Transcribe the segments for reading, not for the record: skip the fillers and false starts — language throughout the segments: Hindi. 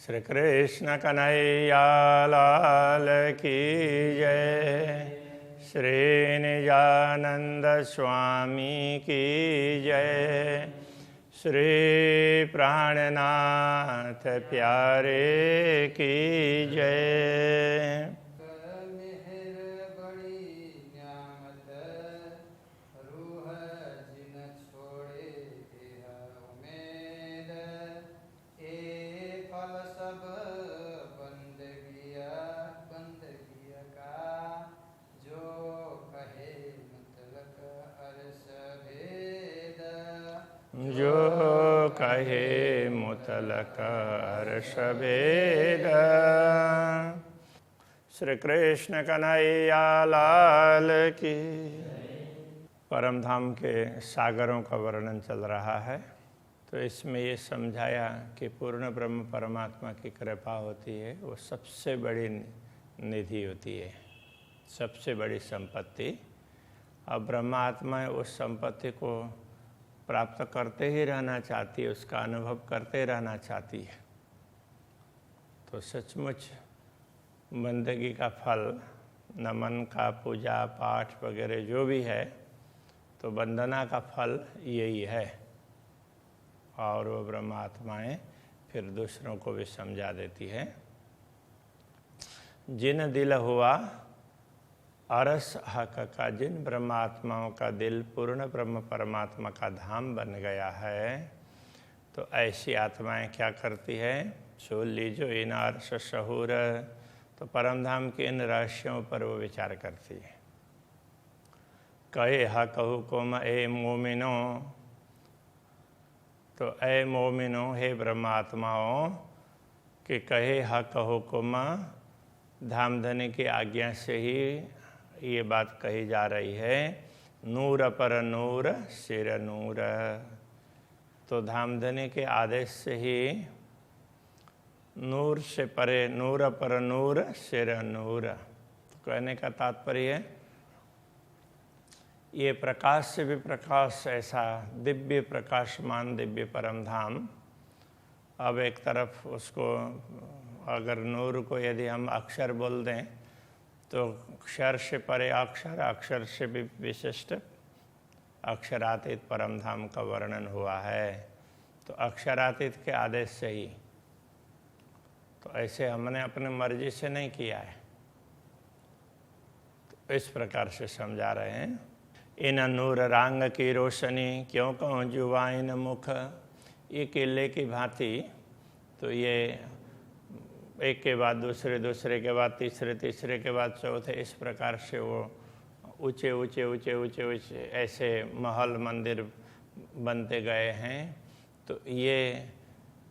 श्री कृष्ण कन्हैया लाल की जय। श्री निजानंद स्वामी की जय। श्री प्राणनाथ प्यारे की जय। जो कहे मुतलक अर्श भेद। श्री कृष्ण कन्हैया लाल की। परम धाम के सागरों का वर्णन चल रहा है, तो इसमें ये समझाया कि पूर्ण ब्रह्म परमात्मा की कृपा होती है, वो सबसे बड़ी निधि होती है, सबसे बड़ी संपत्ति। अब ब्रह्मात्मा उस संपत्ति को प्राप्त करते ही रहना चाहती है, उसका अनुभव करते रहना चाहती है। तो सचमुच बंदगी का फल, नमन का, पूजा पाठ वगैरह जो भी है, तो वंदना का फल यही है। और वो ब्रह्मात्माएं फिर दूसरों को भी समझा देती है। जिन दिल हुआ अरस हक का, जिन ब्रह्मात्माओं का दिल पूर्ण ब्रह्म परमात्मा का धाम बन गया है, तो ऐसी आत्माएं क्या करती है? सो लीजो इन अर्श शहूर, तो परम धाम के इन रहस्यों पर वो विचार करती है। कहे हा कहू कोम ए मोमिनो, तो ए मोमिनो, हे ब्रह्मात्माओं, कि कहे हा कहो कोम, धाम धनी की आज्ञा से ही ये बात कही जा रही है। नूर पर नूर सिर नूर, तो धामधनी के आदेश से ही नूर से परे, नूर पर नूर सिर नूर। तो कहने का तात्पर्य है, ये प्रकाश से भी प्रकाश, ऐसा दिव्य प्रकाशमान दिव्य परम धाम। अब एक तरफ उसको, अगर नूर को यदि हम अक्षर बोल दें, तो अक्षर से परे अक्षर, अक्षर से भी विशिष्ट अक्षरातीत परम धाम का वर्णन हुआ है। तो अक्षरातीत के आदेश से ही, तो ऐसे हमने अपने मर्जी से नहीं किया है। तो इस प्रकार से समझा रहे हैं। इन नूर रांग की रोशनी, क्यों कहूँ जुवा इन मुख, ये किले की भांति, तो ये एक के बाद दूसरे, दूसरे के बाद तीसरे, तीसरे के बाद चौथे, इस प्रकार से वो ऊंचे ऊंचे ऊंचे ऊंचे ऊंचे ऐसे महल मंदिर बनते गए हैं। तो ये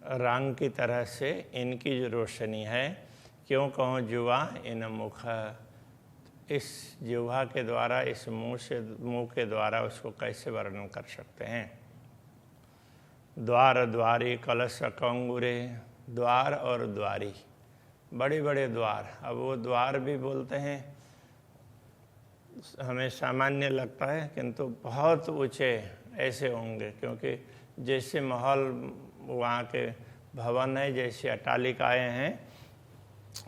रंग की तरह से इनकी जो रोशनी है, क्यों कहूँ जुवा इन मुख, इस जुवा के द्वारा, इस मुँह के द्वारा उसको कैसे वर्णन कर सकते हैं। द्वार द्वारी कलश कंगुरे, द्वार और द्वारी, बड़े बड़े द्वार। अब वो द्वार भी बोलते हैं, हमें सामान्य लगता है, किंतु बहुत ऊंचे ऐसे होंगे, क्योंकि जैसे महल वहाँ के भवन है, जैसे अट्टालिकाएँ हैं,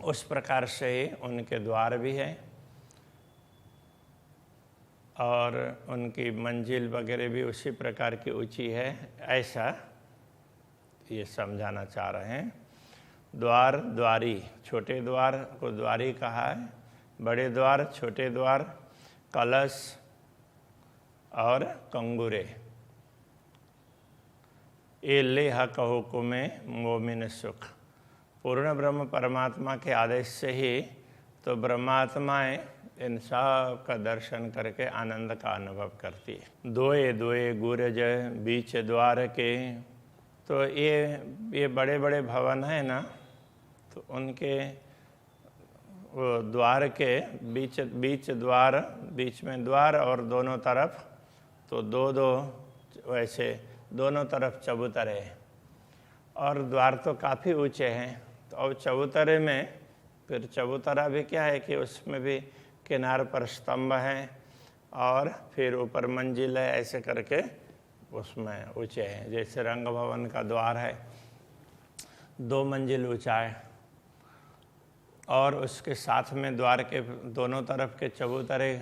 उस प्रकार से ही उनके द्वार भी हैं, और उनकी मंजिल वगैरह भी उसी प्रकार की ऊंची है, ऐसा ये समझाना चाह रहे हैं। द्वार द्वारी, छोटे द्वार को द्वारी कहा है, बड़े द्वार, छोटे द्वार, कलश और कंगुरे। ये लेहा कहो कुमे मोमिन सुख, पूर्ण ब्रह्म परमात्मा के आदेश से ही तो ब्रह्मात्माएं इन सब का दर्शन करके आनंद का अनुभव करती है। दोए दोए गुरज बीच द्वार के, तो ये बड़े बड़े भवन है ना, तो उनके वो द्वार के बीच द्वार, बीच में द्वार और दोनों तरफ तो दो दो वैसे दोनों तरफ चबूतरे, और द्वार तो काफ़ी ऊंचे हैं। तो अब चबूतरे में फिर चबूतरा भी क्या है कि उसमें भी किनार पर स्तंभ हैं और फिर ऊपर मंजिल है, ऐसे करके उसमें ऊंचे हैं, जैसे रंग भवन का द्वार है। 2 मंजिल ऊंचा है और उसके साथ में द्वार के दोनों तरफ के चबूतरे,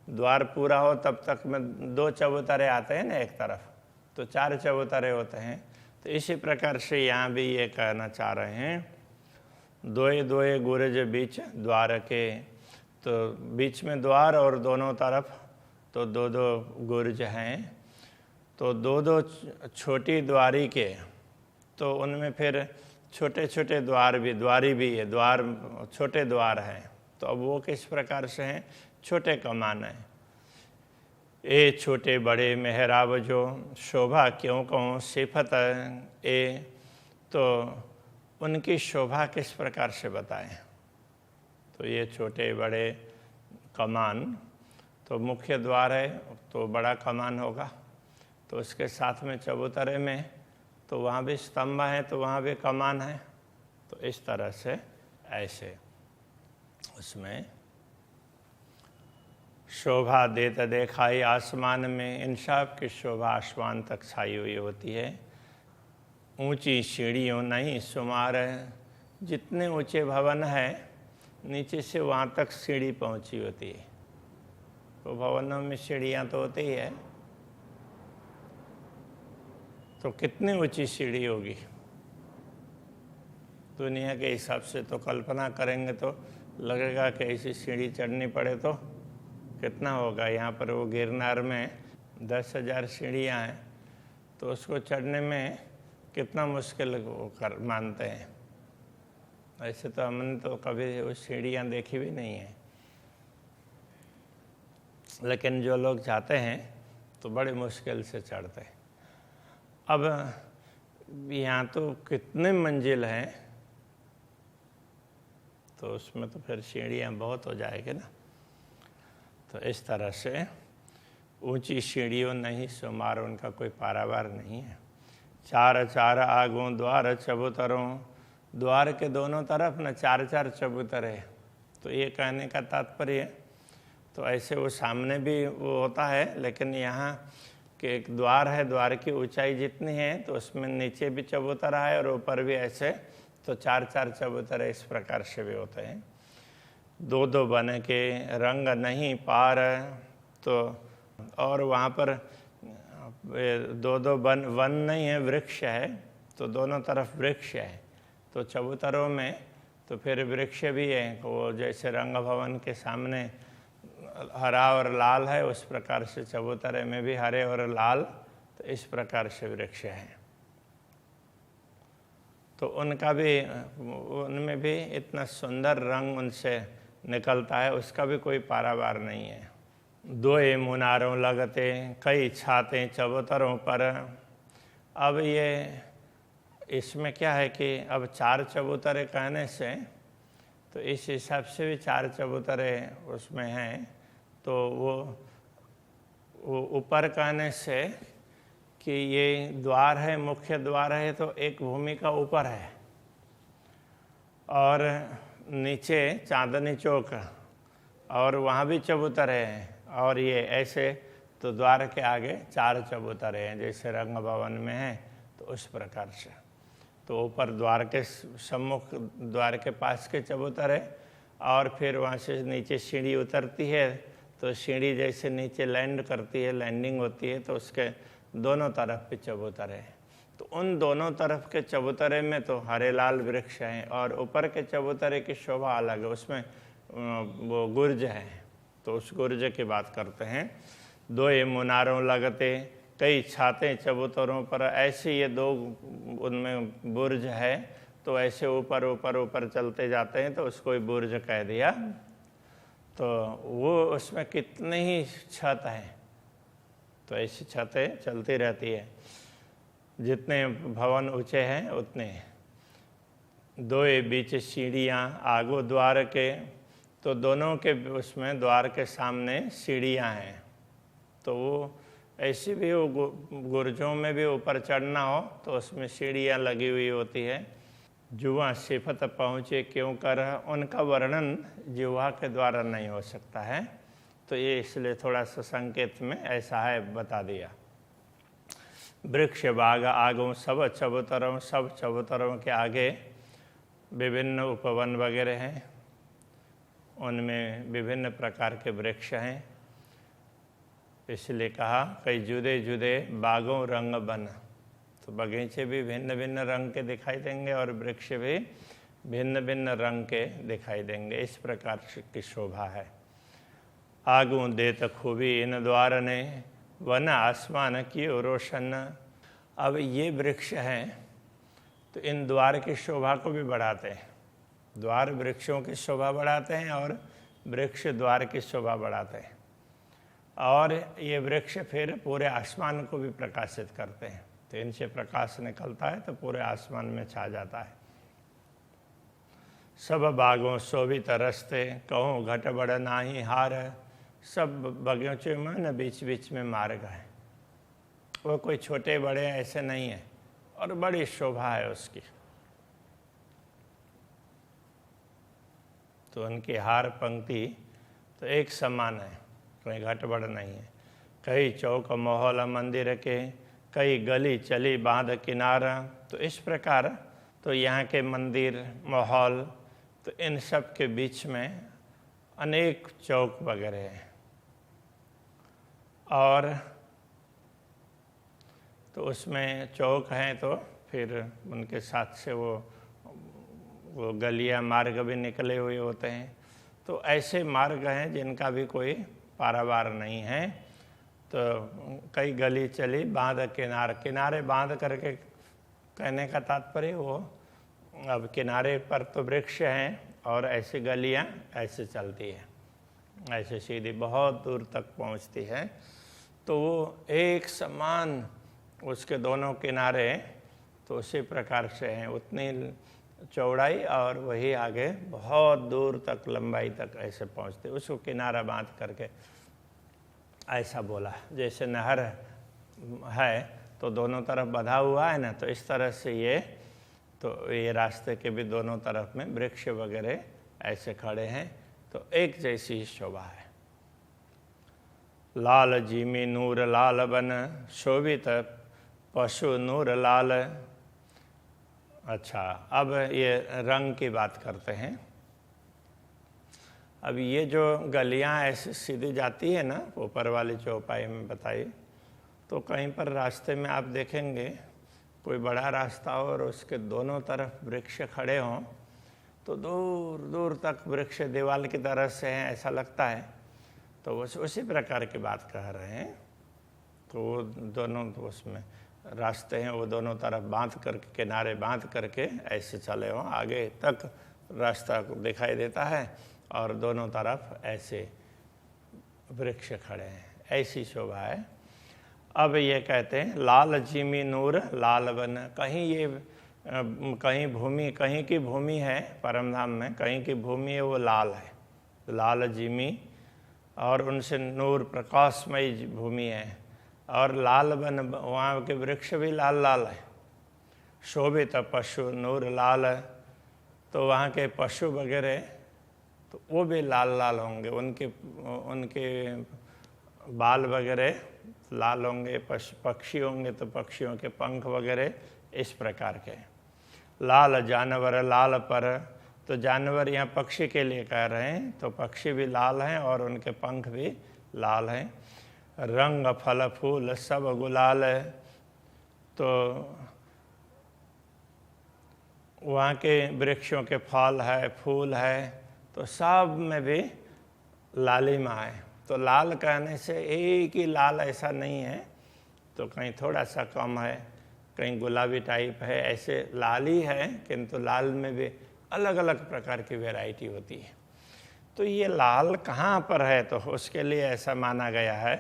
द्वार पूरा हो तब तक में 2 चबूतरे आते हैं ना एक तरफ, तो 4 चबूतरे होते हैं। तो इसी प्रकार से यहाँ भी ये कहना चाह रहे हैं, दोए दोए गुरज बीच द्वार के, तो बीच में द्वार और दोनों तरफ तो 2-2 गुरज हैं, तो 2-2 छोटी द्वारी के, तो उनमें फिर छोटे छोटे द्वारी भी है, द्वार छोटे द्वार हैं। तो अब वो किस प्रकार से हैं? छोटे कमान हैं। ए छोटे बड़े मेहराब जो शोभा क्यों कहूँ सिफत ए, तो उनकी शोभा किस प्रकार से बताएं? तो ये छोटे बड़े कमान, तो मुख्य द्वार है तो बड़ा कमान होगा, तो उसके साथ में चबूतरे में तो वहाँ भी स्तंभ है, तो वहाँ भी कमान है। तो इस तरह से ऐसे उसमें शोभा देत देखाई आसमान में, इन सब की शोभा आसमान तक छाई हुई होती है। ऊंची सीढ़ियों नहीं शुमार, जितने ऊंचे भवन है नीचे से वहाँ तक सीढ़ी पहुँची होती है। तो भवनों में सीढ़ियाँ तो होती ही है, तो कितनी ऊंची सीढ़ी होगी दुनिया के हिसाब से, तो कल्पना करेंगे तो लगेगा कि ऐसी सीढ़ी चढ़नी पड़े तो कितना होगा। यहाँ पर वो गिरनार में 10,000 सीढ़ियाँ हैं, तो उसको चढ़ने में कितना मुश्किल कर मानते हैं। ऐसे तो हमने तो कभी वो सीढ़ियाँ देखी भी नहीं है, लेकिन जो लोग जाते हैं तो बड़े मुश्किल से चढ़ते हैं। अब यहाँ तो कितने मंजिल हैं, तो उसमें तो फिर सीढ़ियाँ बहुत हो जाएगी ना। तो इस तरह से ऊंची सीढ़ियों नहीं शुमार, उनका कोई पारावार नहीं है। 4-4 आगों द्वार चबूतरों, द्वार के दोनों तरफ न 4-4 चबूतरे। तो ये कहने का तात्पर्य, तो ऐसे वो सामने भी वो होता है, लेकिन यहाँ के एक द्वार है, द्वार की ऊंचाई जितनी है तो उसमें नीचे भी चबूतरा है और ऊपर भी ऐसे, तो 4-4 चबूतरे इस प्रकार से भी होते हैं। 2-2 बन के रंग नहीं पार, तो और वहाँ पर 2-2 वन नहीं है, वृक्ष है, तो दोनों तरफ वृक्ष है। तो चबूतरों में तो फिर वृक्ष भी है, वो जैसे रंग भवन के सामने हरा और लाल है, उस प्रकार से चबूतरे में भी हरे और लाल, तो इस प्रकार से वृक्ष है। तो उनका भी, उनमें भी इतना सुंदर रंग उनसे निकलता है, उसका भी कोई पारावार नहीं है। 2 मुनारों लगते कई छाते चबूतरों पर। अब ये इसमें क्या है कि अब 4 चबूतरे कहने से, तो इस हिसाब से भी 4 चबूतरे उसमें हैं, तो वो ऊपर कहने से कि ये द्वार है, मुख्य द्वार है, तो एक भूमि का ऊपर है, और नीचे चांदनी चौक, और वहाँ भी चबूतरे हैं, और ये ऐसे, तो द्वार के आगे 4 चबूतरे हैं, जैसे रंग भवन में है तो उस प्रकार से। तो ऊपर द्वार के सम्मुख, द्वार के पास के चबूतरे, और फिर वहाँ से नीचे सीढ़ी उतरती है, तो सीढ़ी जैसे नीचे लैंड करती है, लैंडिंग होती है, तो उसके दोनों तरफ पे चबूतरे हैं। तो उन दोनों तरफ के चबूतरे में तो हरे लाल वृक्ष हैं, और ऊपर के चबूतरे की शोभा अलग है, उसमें वो गुर्ज है। तो उस गुर्ज की बात करते हैं। 2 मुनारों लगते कई छाते चबूतरों पर, ऐसे ये 2 उनमें बुर्ज है, तो ऐसे ऊपर ऊपर ऊपर चलते जाते हैं, तो उसको ही बुर्ज कह दिया। तो वो उसमें कितने ही छत हैं, तो ऐसी छतें चलती रहती है, जितने भवन ऊंचे हैं उतने। 2 बीच सीढ़ियाँ आगो द्वार के, तो दोनों के उसमें द्वार के सामने सीढ़ियाँ हैं। तो वो ऐसी भी वो गुर्जों में भी ऊपर चढ़ना हो तो उसमें सीढ़ियाँ लगी हुई होती है। जुआ सिफत पहुँचे क्यों कर, उनका वर्णन जुआ के द्वारा नहीं हो सकता है, तो ये इसलिए थोड़ा सा संकेत में ऐसा है बता दिया। वृक्ष बाग आगों सब चबूतरों, सब चबूतरों के आगे विभिन्न उपवन वगैरह हैं, उनमें विभिन्न प्रकार के वृक्ष हैं। इसलिए कहा कई जुदे जुदे बागों रंग बन। तो बगीचे भी भिन्न भिन्न रंग के दिखाई देंगे और वृक्ष भी भिन्न भिन्न रंग के दिखाई देंगे। इस प्रकार की शोभा है। आगू देत खूबी इन द्वार ने, वन आसमान की रोशन। अब ये वृक्ष हैं तो इन द्वार की शोभा को भी बढ़ाते हैं। द्वार वृक्षों की शोभा बढ़ाते हैं और वृक्ष द्वार की शोभा बढ़ाते हैं। और ये वृक्ष फिर पूरे आसमान को भी प्रकाशित करते हैं। तो इनसे प्रकाश निकलता है तो पूरे आसमान में छा जाता है। सब बागों शोभित रस्ते, कहूँ घट बड़ नाही हार। सब बगीचों में न बीच बीच में मार्ग है, वो कोई छोटे बड़े ऐसे नहीं है और बड़ी शोभा है उसकी। तो उनकी हार पंक्ति तो एक समान है, कोई घट बड़ नहीं है। कई चौक मोहल मंदिर के, कई गली चली बांध किनारा। तो इस प्रकार तो यहाँ के मंदिर माहौल तो इन सब के बीच में अनेक चौक वगैरह हैं। और तो उसमें चौक हैं तो फिर उनके साथ से वो गलियां मार्ग भी निकले हुए होते हैं। तो ऐसे मार्ग हैं जिनका भी कोई पारावार नहीं है। तो कई गली चली बांध किनारे बांध करके कहने का तात्पर्य वो अब किनारे पर तो वृक्ष हैं और ऐसी गलियां ऐसे चलती हैं, ऐसे सीधी बहुत दूर तक पहुंचती है। तो वो एक समान उसके दोनों किनारे तो उसी प्रकार से हैं, उतनी चौड़ाई और वही आगे बहुत दूर तक लंबाई तक ऐसे पहुंचते। उसको किनारा बांध करके ऐसा बोला, जैसे नहर है तो दोनों तरफ बंधा हुआ है ना, तो इस तरह से ये रास्ते के भी दोनों तरफ में वृक्ष वगैरह ऐसे खड़े हैं। तो एक जैसी शोभा है। लाल जीमी नूर लाल बन, शोभित पशु नूर लाल। अच्छा, अब ये रंग की बात करते हैं। अब ये जो गलियां ऐसे सीधी जाती है ना, ऊपर वाली चौपाई में बताई, तो कहीं पर रास्ते में आप देखेंगे कोई बड़ा रास्ता हो और उसके दोनों तरफ वृक्ष खड़े हों, तो दूर दूर तक वृक्ष दीवार की तरह से हैं, ऐसा लगता है। तो उसी प्रकार की बात कह रहे हैं। तो वो दोनों तो उसमें रास्ते हैं, वो दोनों तरफ बांध करके, किनारे बांध करके ऐसे चले हों, आगे तक रास्ता को दिखाई देता है और दोनों तरफ ऐसे वृक्ष खड़े हैं, ऐसी शोभा है। अब ये कहते हैं लाल जीमी नूर लाल बन। कहीं भूमि, कहीं की भूमि है परमधाम में, कहीं की भूमि है वो लाल है, लाल जीमी, और उनसे नूर प्रकाशमयी भूमि है। और लाल बन, वहाँ के वृक्ष भी लाल लाल है। शोभित पशु नूर लाल, तो वहाँ के पशु वगैरह तो वो भी लाल लाल होंगे, उनके बाल वगैरह लाल होंगे। पक्षी होंगे तो पक्षियों के पंख वगैरह इस प्रकार के। लाल जानवर लाल पर, तो जानवर यहाँ पक्षी के लिए कह रहे हैं, तो पक्षी भी लाल हैं और उनके पंख भी लाल हैं। रंग फल फूल सब गुलाल, तो वहाँ के वृक्षों के फल है फूल है तो सब में भी लालिमा है। तो लाल कहने से एक ही लाल ऐसा नहीं है, तो कहीं थोड़ा सा कम है, कहीं गुलाबी टाइप है, ऐसे लाल ही है, किंतु लाल में भी अलग अलग प्रकार की वैरायटी होती है। तो ये लाल कहाँ पर है, तो उसके लिए ऐसा माना गया है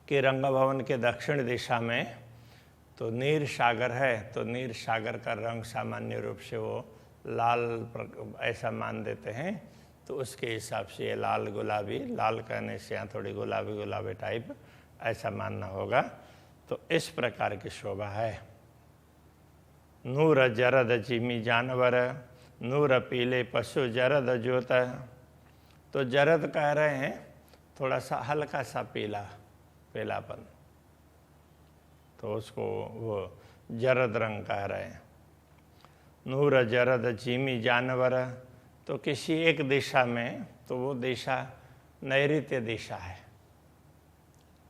कि रंग भवन के दक्षिण दिशा में तो नीर सागर है, तो नीर सागर का रंग सामान्य रूप से वो लाल ऐसा मान देते हैं। तो उसके हिसाब से ये लाल गुलाबी, लाल कहने से यहाँ थोड़ी गुलाबी गुलाबी टाइप ऐसा मानना होगा। तो इस प्रकार की शोभा है। नूर जरद जिमी जानवर, नूर पीले पशु जरद जोत। तो जरद कह रहे हैं थोड़ा सा हल्का सा पीलापन। तो तो उसको वो जरद रंग कह रहे हैं। नूर जरद जीमी जानवर, तो किसी एक दिशा में, तो वो दिशा नैऋत्य दिशा है,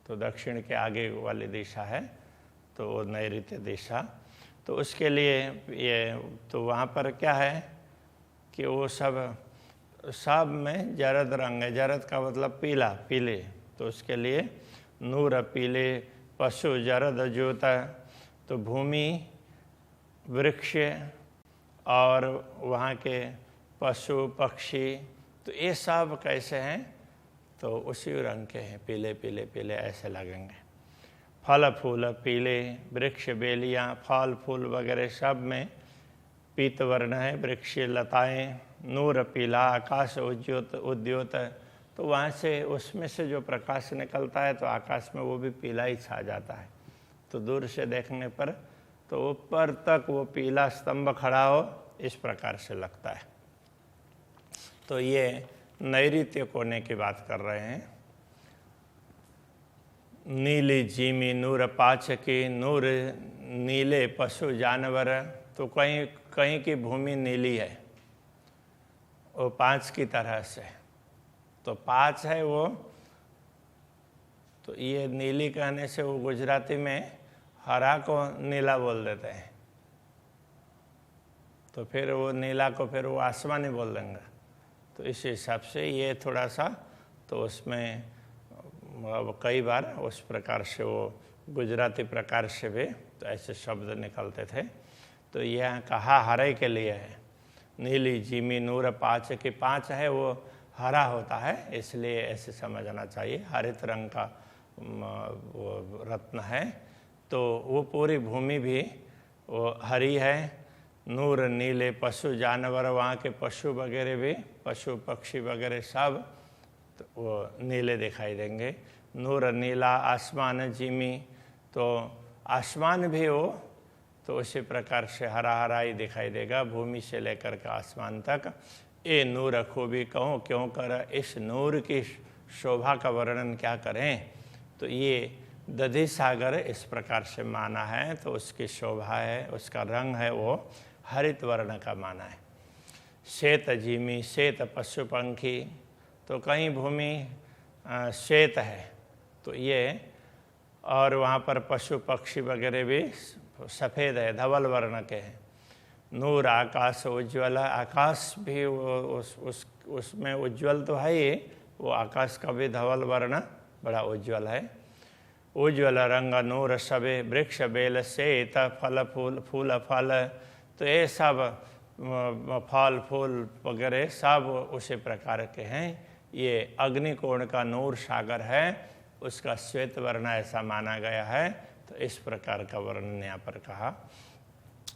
तो दक्षिण के आगे वाली दिशा है, तो वो नैऋत्य दिशा। तो उसके लिए ये तो वहाँ पर क्या है कि वो सब में जरद रंग है। जरद का मतलब पीला, पीले, तो उसके लिए नूर पीले, पशु जरद जोता, तो भूमि, वृक्ष और वहाँ के पशु पक्षी, तो ये सब कैसे हैं, तो उसी रंग के हैं, पीले पीले पीले ऐसे लगेंगे। फल फूल पीले, वृक्ष बेलियाँ, फल फूल वगैरह सब में पीत वर्ण है। वृक्ष लताएं, नूर पीला, आकाश उद्योत, तो वहाँ से उसमें से जो प्रकाश निकलता है तो आकाश में वो भी पीला ही छा जाता है। तो दूर से देखने पर तो ऊपर तक वो पीला स्तंभ खड़ा हो, इस प्रकार से लगता है। तो ये नैऋत्य कोने की बात कर रहे हैं। नीली जीमी नूर पाचकी, नूर नीले पशु जानवर, तो कहीं की भूमि नीली है, वो 5 की तरह से, तो 5 है वो, तो ये नीली कहने से वो गुजराती में हरा को नीला बोल देते हैं, तो फिर वो नीला को फिर वो आसमानी बोल देंगे। तो इस हिसाब से ये थोड़ा सा, तो उसमें कई बार उस प्रकार से वो गुजराती प्रकार से भी तो ऐसे शब्द निकलते थे। तो यह कहा हरे के लिए है। नीली जीमी नूर पाँच की 5 है वो हरा होता है, इसलिए ऐसे समझना चाहिए। हरित रंग का वो रत्न है, तो वो पूरी भूमि भी वो हरी है। नूर नीले पशु जानवर, वहाँ के पशु वगैरह भी, पशु पक्षी वगैरह सब तो वो नीले दिखाई देंगे। नूर नीला आसमान जीमी, तो आसमान भी हो तो उसी प्रकार से हरा हरा ही दिखाई देगा, भूमि से लेकर के आसमान तक। ए नूर खूबी कहूँ क्यों कर, इस नूर की शोभा का वर्णन क्या करें। तो ये दधि सागर इस प्रकार से माना है, तो उसकी शोभा है, उसका रंग है वो हरित वर्ण का माना है। श्वेत जीमी, श्वेत पशु पंखी, तो कहीं भूमि श्वेत है, तो ये, और वहाँ पर पशु पक्षी वगैरह भी सफ़ेद है, धवल वर्ण के हैं। नूर आकाश उज्ज्वल, आकाश भी वो उसमें उज्ज्वल तो है ही, वो आकाश का भी धवल वर्ण बड़ा उज्ज्वल है। उज्ज्वल रंग नूर सबे, वृक्ष बेल श्वेत, फल फूल फूल फल, तो ये सब फल फूल वगैरह सब उसी प्रकार के हैं। ये अग्निकोण का नूर सागर है, उसका श्वेत वर्ण ऐसा माना गया है, तो इस प्रकार का वर्णन यहाँ पर कहा।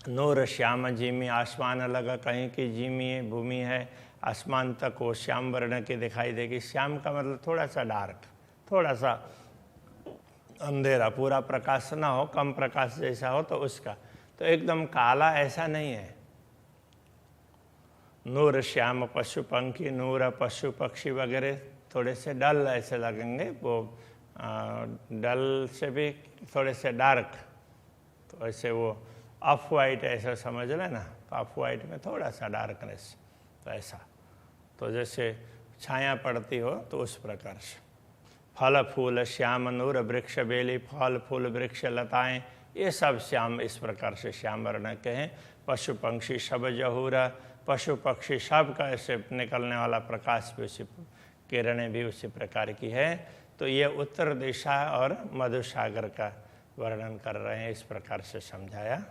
नूर श्याम जीमी, आसमान लगा, कहीं की जीमी भूमि है, आसमान तक वो श्याम वर्ण की दिखाई देगी। श्याम का मतलब थोड़ा सा डार्क, थोड़ा सा अंधेरा, पूरा प्रकाश ना हो, कम प्रकाश जैसा हो, तो उसका, तो एकदम काला ऐसा नहीं है। नूर श्याम पशु पंखी, नूर पशु पक्षी वगैरह थोड़े से डल ऐसे लगेंगे, वो डल से भी थोड़े से डार्क, तो ऐसे वो ऑफ वाइट ऐसा समझ लेना, तो ऑफ वाइट में थोड़ा सा डार्कनेस, तो ऐसा, तो जैसे छाया पड़ती हो तो उस प्रकार से। फल फूल श्याम नूर, वृक्ष बेली, फल फूल वृक्ष लताएं, ये सब श्याम इस प्रकार से श्याम वर्ण के हैं। पशु पंक्षी सब जहूरा, पशु पक्षी सब का ऐसे निकलने वाला प्रकाश भी उसी, किरणें भी उसी प्रकार की है। तो ये उत्तर दिशा और मधुसागर का वर्णन कर रहे हैं, इस प्रकार से समझाया।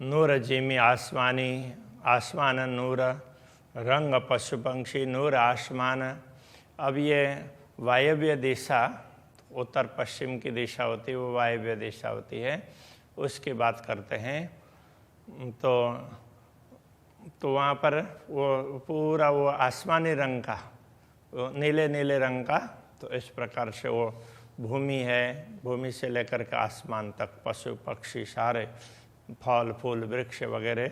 नूर जीमी आसमानी, आसमान नूर, रंग पशु पंक्षी नूर आसमान। अब ये वायव्य दिशा, उत्तर पश्चिम की दिशा होती है, वो वायव्य दिशा होती है, उसकी बात करते हैं। तो वहाँ पर वो पूरा वो आसमानी रंग का, वो नीले नीले रंग का, तो इस प्रकार से वो भूमि है, भूमि से लेकर के आसमान तक पशु पक्षी सारे, फल फूल वृक्ष वगैरह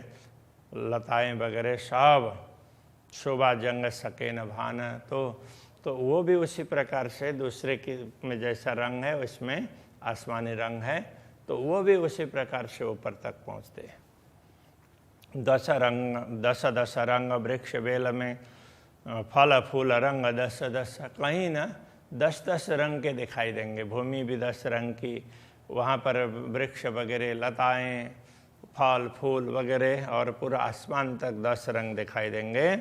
लताएं वगैरह सब, शोभा जंग सके न भान, तो वो भी उसी प्रकार से दूसरे की में जैसा रंग है उसमें आसमानी रंग है, तो वो भी उसी प्रकार से ऊपर तक पहुँचते हैं। दस रंग दस दस रंग वृक्ष बेल में, फल फूल रंग दस दस, कहीं ना 10-10 रंग के दिखाई देंगे। भूमि भी 10 रंग की, वहाँ पर वृक्ष वगैरह, लताएं, फल फूल वगैरह, और पूरा आसमान तक 10 रंग दिखाई देंगे।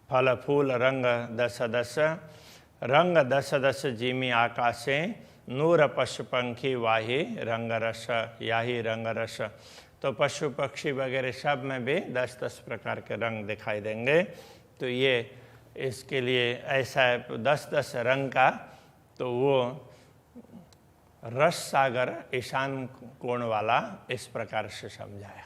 फल फूल रंग दस दस, रंग दस दस जिमी आकाशे, नूर पशु पंखी वाही रंग रस याही रंग रस। तो पशु पक्षी वगैरह सब में भी 10-10 प्रकार के रंग दिखाई देंगे। तो ये इसके लिए ऐसा 10-10 रंग का, तो वो रस सागर ईशान कोण वाला इस प्रकार से समझाया।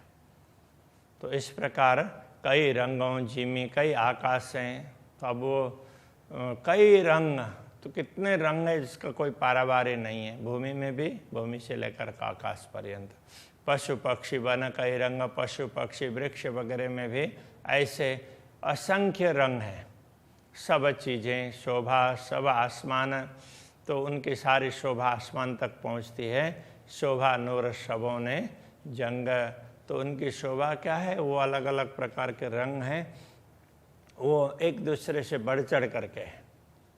तो इस प्रकार कई रंगों जिमी, कई आकाशें, तो अब वो कई रंग, तो कितने रंग है जिसका कोई पारावार नहीं है। भूमि में भी, भूमि से लेकर आकाश पर्यंत। पशु पक्षी वन कई रंग, पशु पक्षी वृक्ष वगैरह में भी ऐसे असंख्य रंग हैं। सब चीज़ें शोभा, सब आसमान, तो उनकी सारी शोभा आसमान तक पहुंचती है। शोभा नूर सबों ने जंग, तो उनकी शोभा क्या है, वो अलग अलग प्रकार के रंग हैं, वो एक दूसरे से बढ़ चढ़ करके है,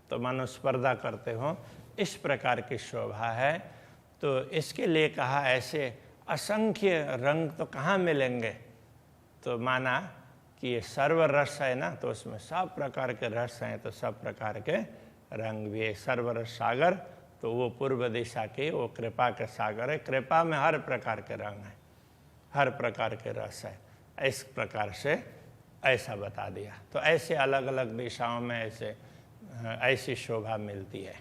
तो मानो स्पर्धा करते हो, इस प्रकार की शोभा है। तो इसके लिए कहा ऐसे असंख्य रंग तो कहाँ मिलेंगे, तो माना कि ये सर्व रस है ना, तो उसमें सब प्रकार के रस हैं, तो सब प्रकार के रंग भी है। सर्वरस सागर, तो वो पूर्व दिशा की वो कृपा के सागर है। कृपा में हर प्रकार के रंग है, हर प्रकार के रस है। इस प्रकार से ऐसा बता दिया। तो ऐसे अलग अलग दिशाओं में ऐसी शोभा मिलती है।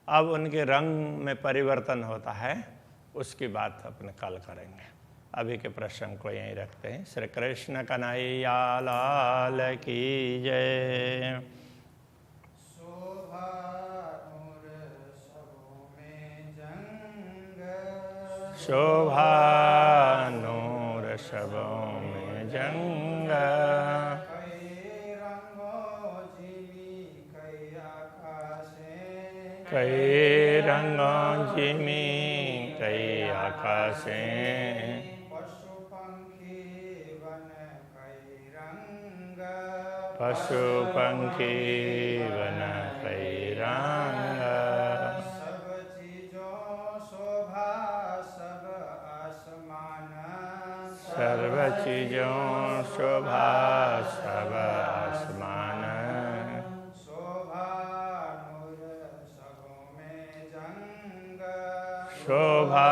अब उनके रंग में परिवर्तन होता है, उसकी बात अपने कल करेंगे। अभी के प्रसंग को यहीं रखते हैं। श्री कृष्ण कन्हैया लाल की जय। शोभा नूर सबों में जंग, कई रंगों जिमी कई आकाशें, पशु पंखी वन कई रंग, पशु पंखी वन कई रंग, सब चीजों शोभा सब आसमान, सर्व चीजों शोभा सब आसमान, शोभा नूर सबों में जंग, शोभा